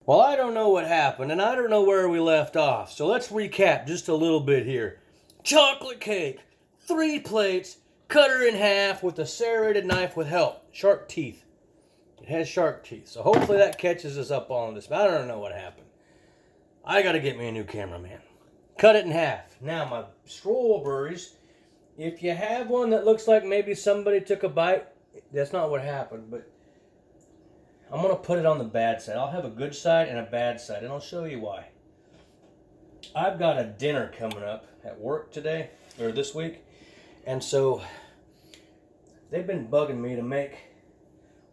Well, I don't know what happened, and I don't know where we left off. So let's recap just a little bit here. Chocolate cake, 3 plates, cut her in half with a serrated knife with help. Sharp teeth. It has sharp teeth. So hopefully that catches us up on this. But I don't know what happened. I got to get me a new cameraman. Cut it in half. Now my strawberries, if you have one that looks like maybe somebody took a bite, that's not what happened, but I'm going to put it on the bad side. I'll have a good side and a bad side, and I'll show you why. I've got a dinner coming up at work today, or this week, and so they've been bugging me to make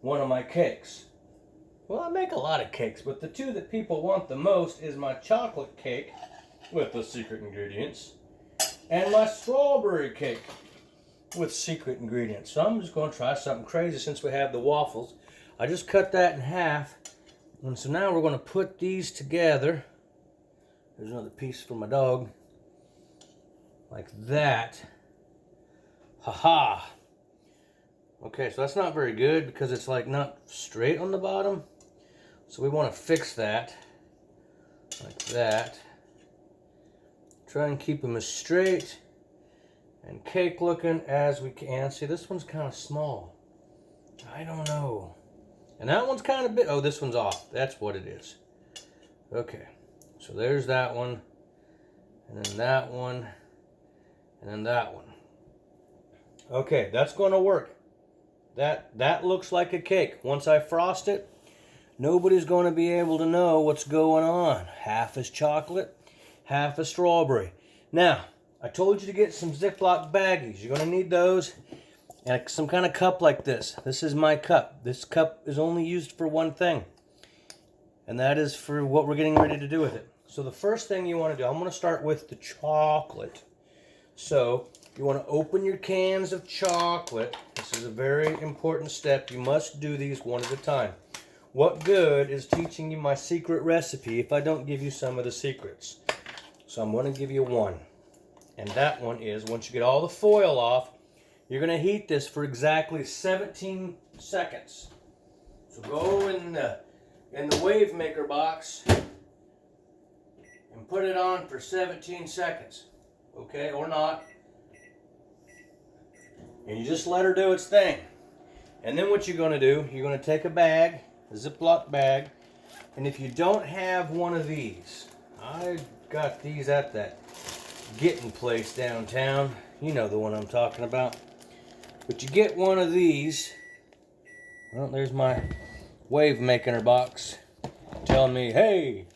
one of my cakes. Well, I make a lot of cakes, but the two that people want the most is my chocolate cake with the secret ingredients and my strawberry cake with secret ingredients. So I'm just going to try something crazy since we have the waffles. I just cut that in half, and so now we're going to put these together. There's another piece for my dog. Like that. Haha. Okay, so that's not very good because it's like not straight on the bottom. So we want to fix that. Like that. Try and keep them as straight and cake looking as we can. See, this one's kind of small. I don't know. And that one's kind of big. Oh, this one's off. That's what it is. Okay. So there's that one. And then that one. And then that one. Okay, that's going to work. That looks like a cake. Once I frost it, nobody's going to be able to know what's going on. Half is chocolate, half is strawberry. Now, I told you to get some Ziploc baggies. You're going to need those. And some kind of cup like this. This is my cup. This cup is only used for one thing. And that is for what we're getting ready to do with it. So the first thing you want to do, I'm going to start with the chocolate. So you want to open your cans of chocolate. This is a very important step. You must do these one at a time. What good is teaching you my secret recipe if I don't give you some of the secrets? So I'm going to give you one. And that one is, once you get all the foil off, you're going to heat this for exactly 17 seconds. So go in the wave maker box and put it on for 17 seconds. Okay, or not. And you just let her do its thing. And then what you're going to do, you're going to take a bag, a Ziploc bag, and if you don't have one of these, I got these at that getting place downtown. You know the one I'm talking about. But you get one of these. Well, there's my wave maker box telling me, hey,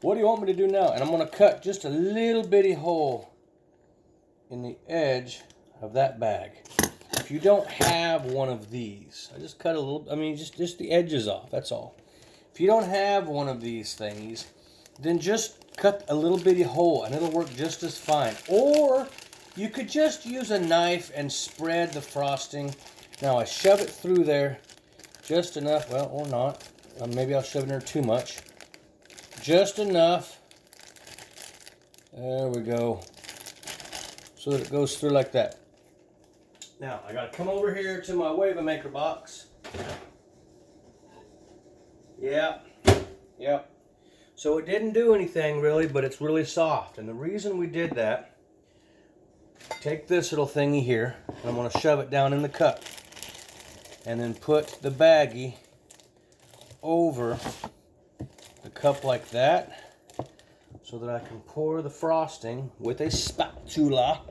what do you want me to do now? And I'm going to cut just a little bitty hole in the edge of that bag. If you don't have one of these, I just cut a little, just the edges off, that's all. If you don't have one of these things, then just cut a little bitty hole and it'll work just as fine. Or you could just use a knife and spread the frosting. Now I shove it through there just enough, well, or not. Maybe I'll shove it in there too much. Just enough. There we go. So that it goes through like that. Now I gotta come over here to my wave maker box. Yep. So it didn't do anything really, but it's really soft. And the reason we did that, take this little thingy here, and I'm going to shove it down in the cup. And then put the baggie over the cup like that, so that I can pour the frosting with a spatula.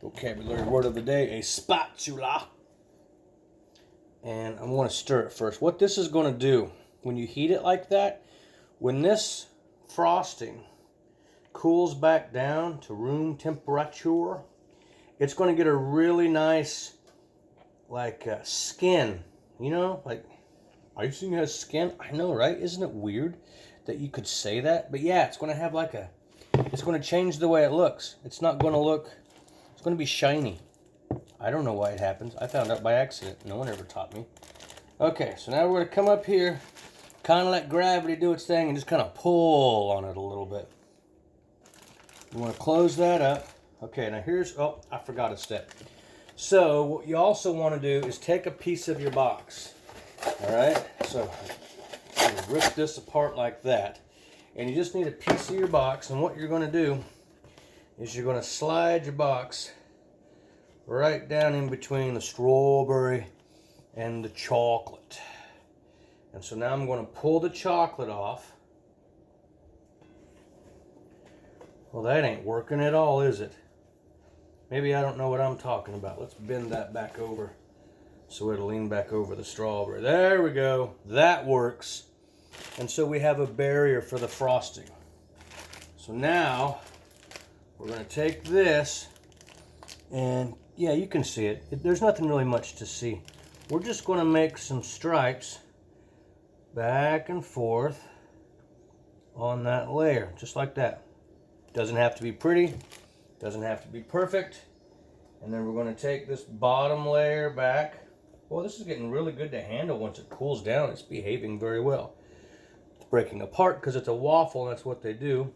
Vocabulary word of the day, a spatula. And I'm going to stir it first. What this is going to do, when you heat it like that, when this frosting cools back down to room temperature, it's going to get a really nice, like, skin. You know, like, icing has skin. I know, right? Isn't it weird that you could say that? But yeah, it's going to have like it's going to change the way it looks. It's not going to look, it's going to be shiny. I don't know why it happens. I found out by accident. No one ever taught me. Okay, so now we're going to come up here, kind of let gravity do its thing, and just kind of pull on it a little bit. You want to close that up. Okay, now here's, oh, I forgot a step. So what you also want to do is take a piece of your box. All right, so rip this apart like that. And you just need a piece of your box, and what you're going to do is you're going to slide your box right down in between the strawberry and the chocolate. And so now I'm going to pull the chocolate off. Well, that ain't working at all, is it? Maybe I don't know what I'm talking about. Let's bend that back over so it'll lean back over the strawberry. There we go. That works. And so we have a barrier for the frosting. So now we're going to take this, and yeah, you can see it. There's nothing really much to see. We're just going to make some stripes back and forth on that layer, just like that. Doesn't have to be pretty, doesn't have to be perfect. And then we're going to take this bottom layer back. Well, this is getting really good to handle once it cools down. It's behaving very well. It's breaking apart because it's a waffle, and that's what they do.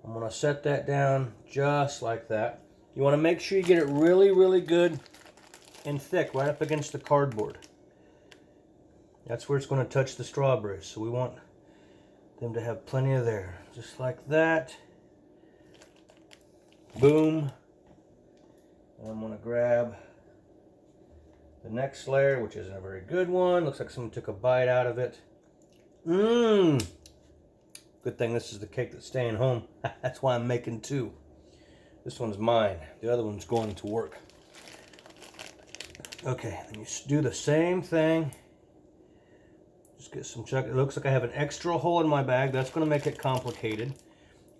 I'm going to set that down just like that. You want to make sure you get it really, really good and thick right up against the cardboard. That's where it's going to touch the strawberries. So we want them to have plenty of there. Just like that. Boom. And I'm going to grab the next layer, which isn't a very good one. Looks like someone took a bite out of it. Mmm. Good thing this is the cake that's staying home. That's why I'm making two. This one's mine. The other one's going to work. Okay, then you do the same thing. Just get some chocolate. It looks like I have an extra hole in my bag. That's going to make it complicated.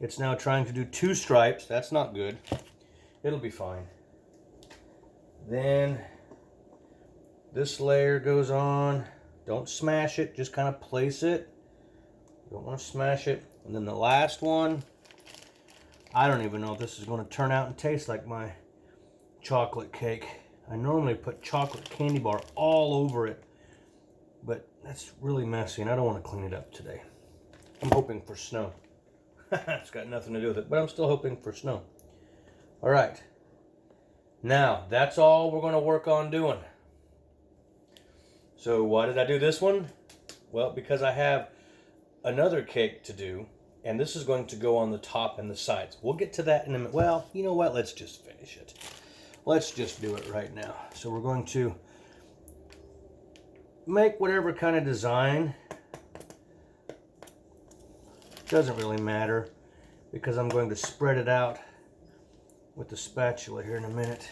It's now trying to do two stripes. That's not good. It'll be fine. Then this layer goes on. Don't smash it. Just kind of place it. You don't want to smash it. And then the last one. I don't even know if this is going to turn out and taste like my chocolate cake. I normally put chocolate candy bar all over it. But that's really messy and I don't want to clean it up today. I'm hoping for snow. It's got nothing to do with it, but I'm still hoping for snow. All right. Now, that's all we're going to work on doing. So why did I do this one? Well, because I have another cake to do, and this is going to go on the top and the sides. We'll get to that in a minute. Well, you know what? Let's just finish it. Let's just do it right now. So we're going to make whatever kind of design. Doesn't really matter because I'm going to spread it out with the spatula here in a minute.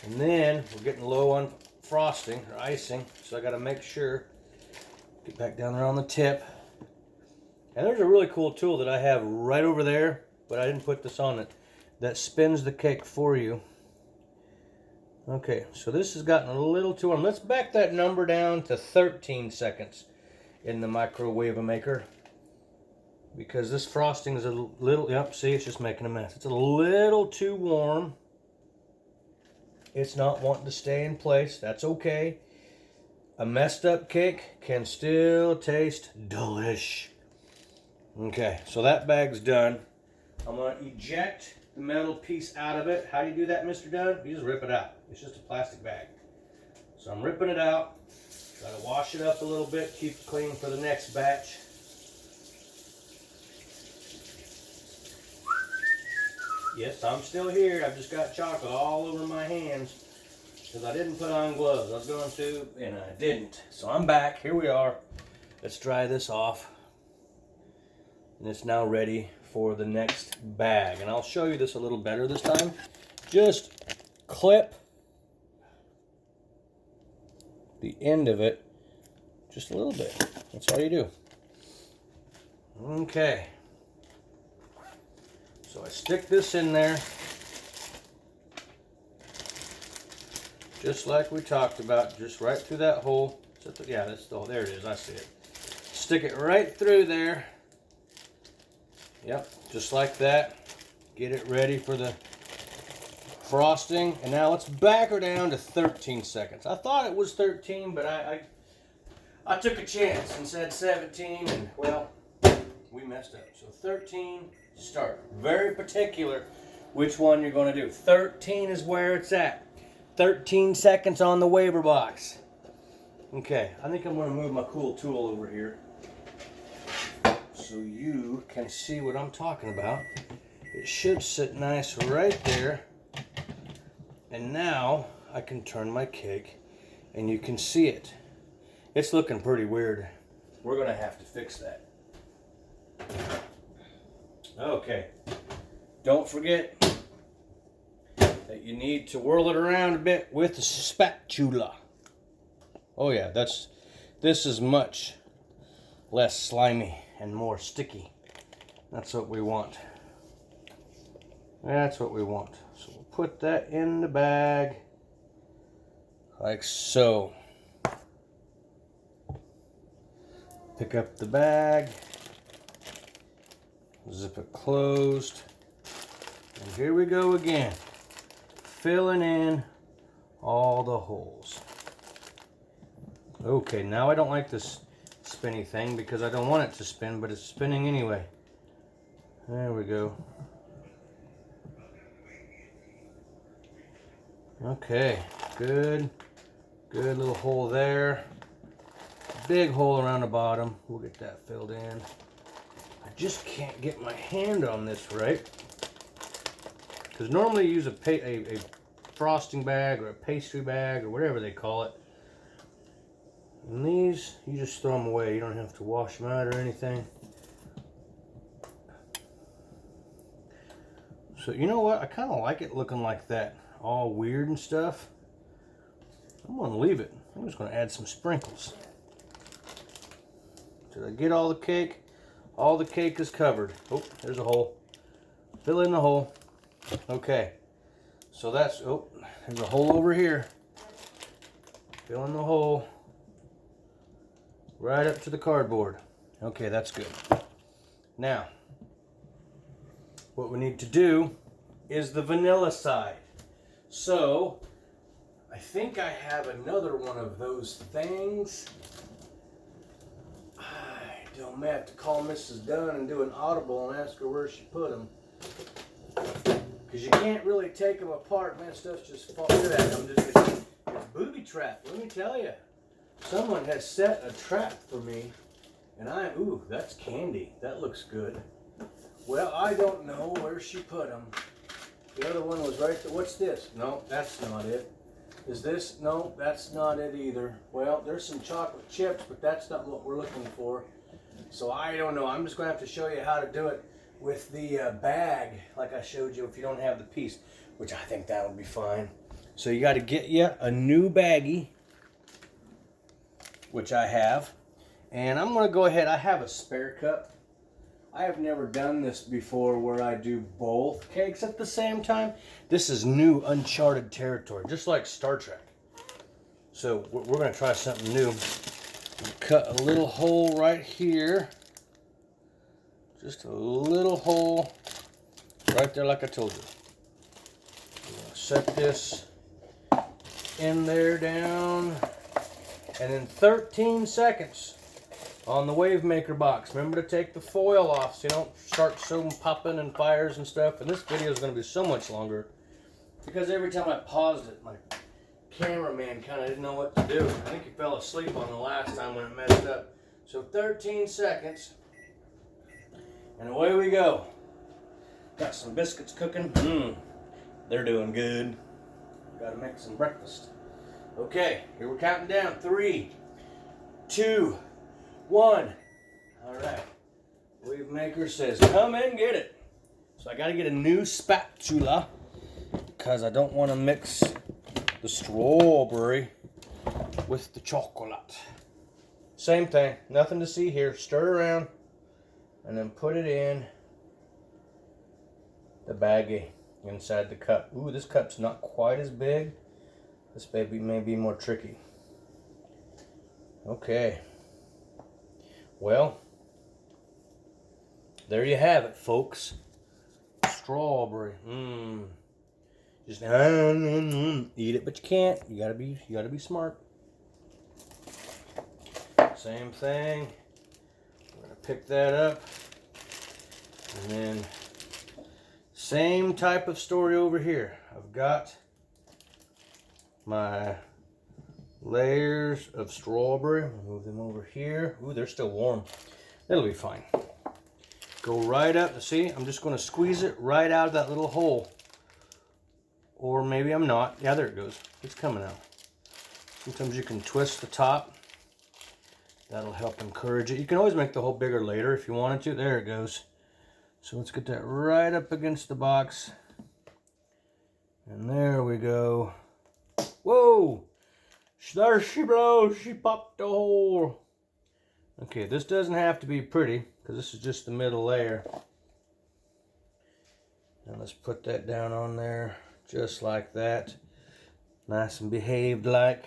And then we're getting low on frosting or icing, so I got to make sure, get back down there on the tip. And there's a really cool tool that I have right over there, but I didn't put this on it, that spins the cake for you. Okay, so this has gotten a little too warm. Let's back that number down to 13 seconds in the microwave maker. Because this frosting is a little, yep, see, it's just making a mess. It's a little too warm. It's not wanting to stay in place. That's okay. A messed up cake can still taste delish. Okay, so that bag's done. I'm going to eject the metal piece out of it. How do you do that, Mr. Dunn? You just rip it out. It's just a plastic bag. So I'm ripping it out. Got to wash it up a little bit, keep it clean for the next batch. Yes, I'm still here. I've just got chocolate all over my hands because I didn't put on gloves. I was going to, and I didn't. So I'm back. Here we are. Let's dry this off. And it's now ready for the next bag. And I'll show you this a little better this time. Just clip the end of it just a little bit. That's all you do. Okay. So I stick this in there, just like we talked about, just right through that hole. Yeah, that's the hole. There it is. I see it. Stick it right through there. Yep, just like that. Get it ready for the frosting. And now let's back her down to 13 seconds. I thought it was 13, but I took a chance and said 17, and well, we messed up. So 13. Start. Very particular which one you're going to do. 13 is where it's at. 13 seconds on the waver box. Okay, I think I'm going to move my cool tool over here so you can see what I'm talking about. It should sit nice right there. And now I can turn my cake and you can see it. It's looking pretty weird. We're going to have to fix that. Okay, don't forget that you need to whirl it around a bit with the spatula. Oh yeah, this is much less slimy and more sticky. That's what we want. That's what we want. So we'll put that in the bag like so. Pick up the bag, zip it closed, and here we go again, filling in all the holes. Okay, now I don't like this spinny thing because I don't want it to spin, but it's spinning anyway. There we go. Okay, good little hole there. Big hole around the bottom. We'll get that filled in. I just can't get my hand on this right. Because normally you use a frosting bag or a pastry bag or whatever they call it. And these, you just throw them away. You don't have to wash them out or anything. So you know what? I kind of like it looking like that. All weird and stuff. I'm going to leave it. I'm just going to add some sprinkles. Did I get all the cake? All the cake is covered. Oh, there's a hole. Fill in the hole. Okay. So that's, oh, there's a hole over here. Fill in the hole. Right up to the cardboard. Okay, that's good. Now, what we need to do is the vanilla side. So, I think I have another one of those things. I may have to call Mrs. Dunn and do an audible and ask her where she put them. Because you can't really take them apart, man. Stuff's just falling at them. It's booby trap, let me tell you. Someone has set a trap for me. And ooh, that's candy. That looks good. Well, I don't know where she put them. The other one was right there. What's this? No, that's not it. Is this? No, that's not it either. Well, there's some chocolate chips, but that's not what we're looking for. So I don't know. I'm just going to have to show you how to do it with the bag, like I showed you, if you don't have the piece, which I think that'll be fine. So you got to get you a new baggie, which I have. And I'm going to go ahead. I have a spare cup. I have never done this before where I do both cakes at the same time. This is new, uncharted territory, just like Star Trek. So we're going to try something new. Cut a little hole right here. Just a little hole right there like I told you. Set this in there down. And then 13 seconds on the wave maker box. Remember to take the foil off so you don't start popping and fires and stuff. And this video is going to be so much longer because every time I paused it, my cameraman kind of didn't know what to do. I think he fell asleep on the last time when it messed up. So 13 seconds. And away we go. Got some biscuits cooking. They're doing good. Got to make some breakfast. Okay, here we're counting down. 3, 2, 1. All right. Wave maker says, come and get it. So I got to get a new spatula because I don't want to mix the strawberry with the chocolate. Same thing. Nothing to see here. Stir around and then put it in the baggie inside the cup. Ooh, this cup's not quite as big. This baby may be more tricky. Okay. Well, there you have it, folks. Strawberry. Just eat it, but you can't. You gotta be smart. Same thing. We're gonna pick that up, and then same type of story over here. I've got my layers of strawberry. Move them over here. Ooh, they're still warm. That'll be fine. Go right up. See, I'm just going to squeeze it right out of that little hole. Or maybe I'm not. Yeah, there it goes. It's coming out. Sometimes you can twist the top. That'll help encourage it. You can always make the hole bigger later if you wanted to. There it goes. So let's get that right up against the box. And there we go. Whoa! There she blows. She popped the hole. Okay, this doesn't have to be pretty because this is just the middle layer. And let's put that down on there just like that. Nice and behaved like.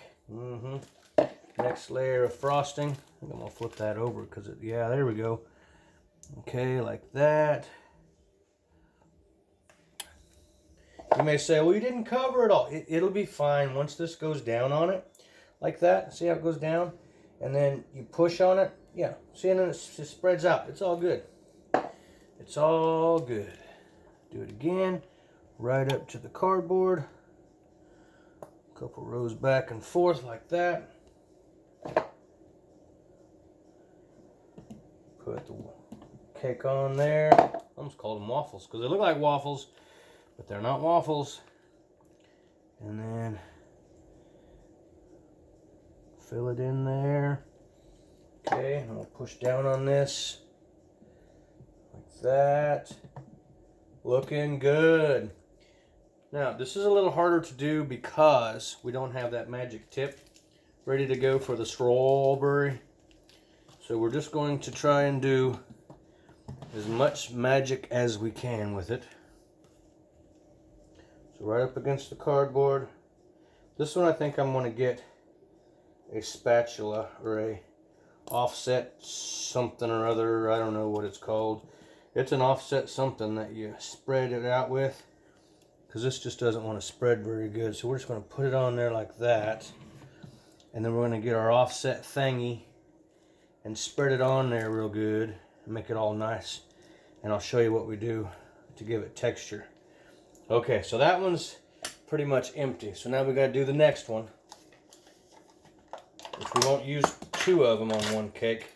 Next layer of frosting. I think I'm going to flip that over because yeah, there we go. Okay, like that. You may say, well, you didn't cover it all. It'll be fine once this goes down on it. Like that. See how it goes down? And then you push on it. Yeah. See, and then it spreads out. It's all good. It's all good. Do it again. Right up to the cardboard. A couple rows back and forth like that. Put the cake on there. I almost called them waffles because they look like waffles, but they're not waffles. And then fill it in there. Okay, and we'll push down on this like that. Looking good. Now, this is a little harder to do because we don't have that magic tip ready to go for the strawberry. So we're just going to try and do as much magic as we can with it. So right up against the cardboard. This one I think I'm going to get a spatula or a offset something or other. I don't know what it's called. It's an offset something that you spread it out with, because this just doesn't want to spread very good. So we're just going to put it on there like that, and then we're going to get our offset thingy and spread it on there real good and make it all nice. And I'll show you what we do to give it texture. Okay, so that one's pretty much empty. So now we got to do the next one, which we won't use 2 of them on one cake.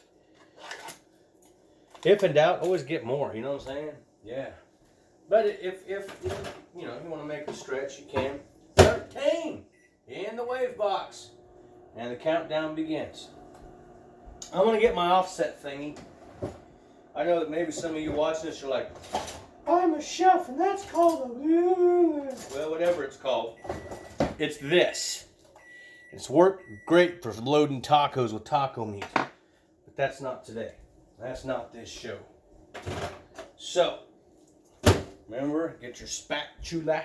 If in doubt, always get more. You know what I'm saying? Yeah. But if you know, you want to make a stretch, you can. 13 in the wave box, and the countdown begins. I'm gonna get my offset thingy. I know that maybe some of you watching this are like, I'm a chef, and that's called a well, whatever it's called. It's this. It's worked great for loading tacos with taco meat, but that's not today. That's not this show. So, remember, get your spatula.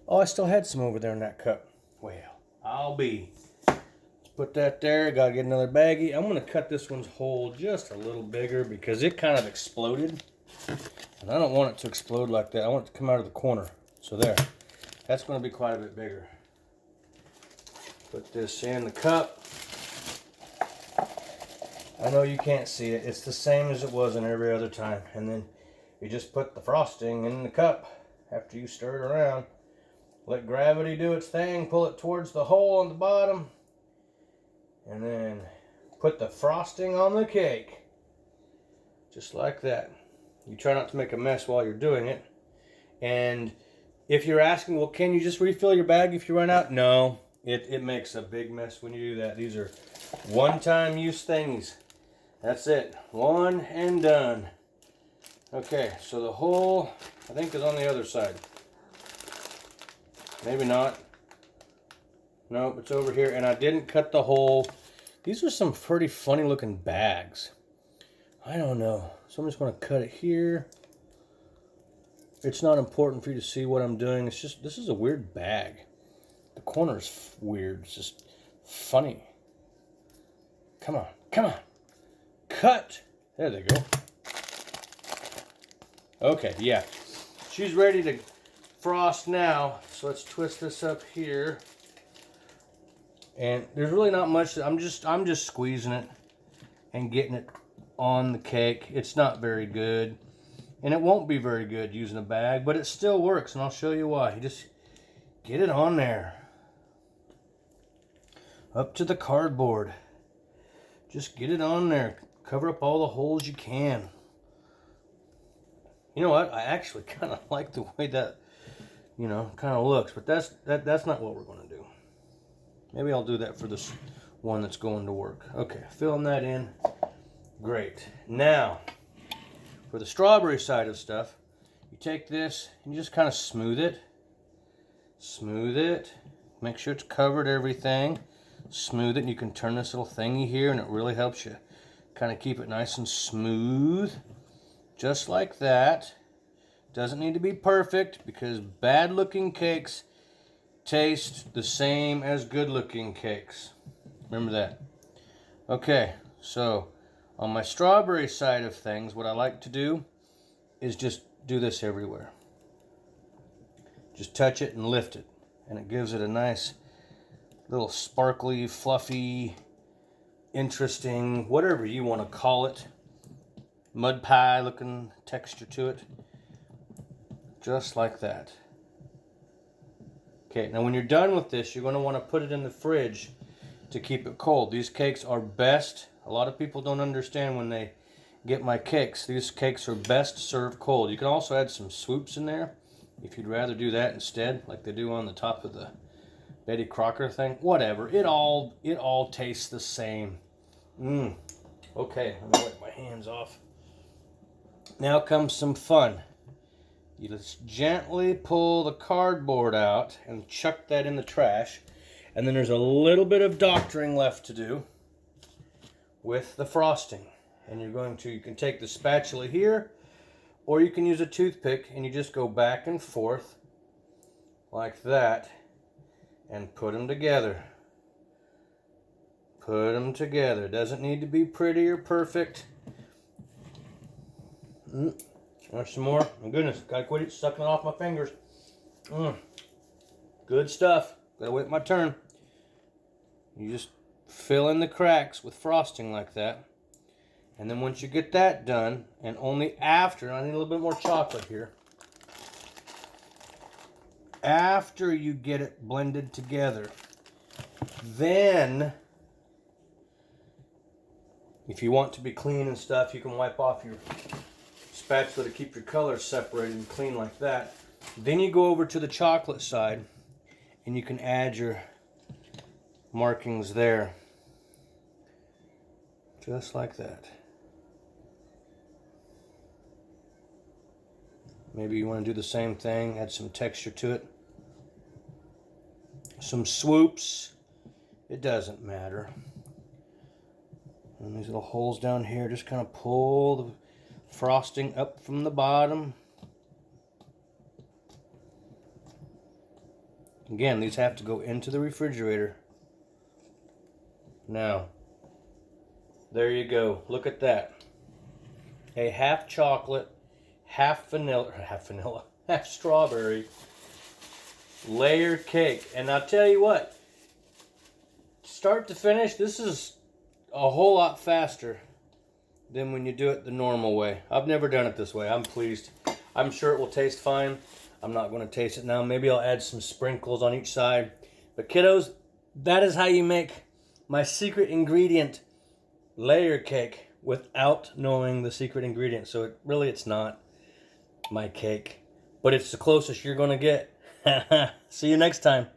Oh, I still had some over there in that cup. Well, I'll be. Let's put that there. Gotta get another baggie. I'm gonna cut this one's hole just a little bigger because it kind of exploded. And I don't want it to explode like that. I want it to come out of the corner. So there. That's gonna be quite a bit bigger. Put this in the cup. I know you can't see it. It's the same as it was in every other time. And then you just put the frosting in the cup after you stir it around. Let gravity do its thing. Pull it towards the hole on the bottom. And then put the frosting on the cake. Just like that. You try not to make a mess while you're doing it. And if you're asking, well, can you just refill your bag if you run out? No. It makes a big mess when you do that. These are one-time use thingies. That's it. One and done. Okay, so the hole, I think, is on the other side. Maybe not. Nope, it's over here. And I didn't cut the hole. These are some pretty funny looking bags. I don't know. So I'm just going to cut it here. It's not important for you to see what I'm doing. It's just, this is a weird bag. The corner's weird. It's just funny. Come on. Come on. Cut. There they go. Okay, yeah. She's ready to frost now. So let's twist this up here. And there's really not much. I'm just squeezing it and getting it on the cake. It's not very good. And it won't be very good using a bag, but it still works, and I'll show you why. You just get it on there. up to the cardboard. Just get it on there. Cover up all the holes you can. You know what? I actually kind of like the way that, you know, kind of looks. But that's not what we're going to do. Maybe I'll do that for this one that's going to work. Okay, filling that in. Great. Now, for the strawberry side of stuff, you take this and you just kind of smooth it. Smooth it. Make sure it's covered everything. Smooth it, and you can turn this little thingy here, and it really helps you kind of keep it nice and smooth. Just like that. Doesn't need to be perfect, because bad looking cakes taste the same as good looking cakes. Remember that. Okay, so on my strawberry side of things, what I like to do is just do this everywhere. Just touch it and lift it, and it gives it a nice little sparkly, fluffy, interesting, whatever you want to call it, mud pie looking texture to it. Just like that. Okay, now when you're done with this, you're going to want to put it in the fridge to keep it cold. These cakes are best. A lot of people don't understand when they get my cakes. These cakes are best served cold. You can also add some swoops in there if you'd rather do that instead, like they do on the top of the Betty Crocker thing. Whatever. It all tastes the same. Okay, let me wipe my hands off. Now comes some fun. You just gently pull the cardboard out and chuck that in the trash. And then there's a little bit of doctoring left to do with the frosting. And you can take the spatula here, or you can use a toothpick, and you just go back and forth like that and put them together. Put them together. Doesn't need to be pretty or perfect. Want some more? My goodness, gotta quit it sucking it off my fingers. Good stuff. Gotta wait my turn. You just fill in the cracks with frosting like that. And then once you get that done, and only after, I need a little bit more chocolate here. After you get it blended together, then, if you want to be clean and stuff, you can wipe off your spatula to keep your colors separated and clean like that. Then you go over to the chocolate side and you can add your markings there. Just like that. Maybe you want to do the same thing, add some texture to it. Some swoops. It doesn't matter. And these little holes down here, just kind of pull the frosting up from the bottom. Again, these have to go into the refrigerator. Now, there you go. Look at that. A half chocolate, half strawberry layer cake. And I'll tell you what, start to finish, this is a whole lot faster than when you do it the normal way. I've never done it this way. I'm pleased. I'm sure it will taste fine. I'm not going to taste it now. Maybe I'll add some sprinkles on each side. But kiddos, that is how you make my secret ingredient layer cake without knowing the secret ingredient. So it's not my cake, but it's the closest you're going to get. See you next time.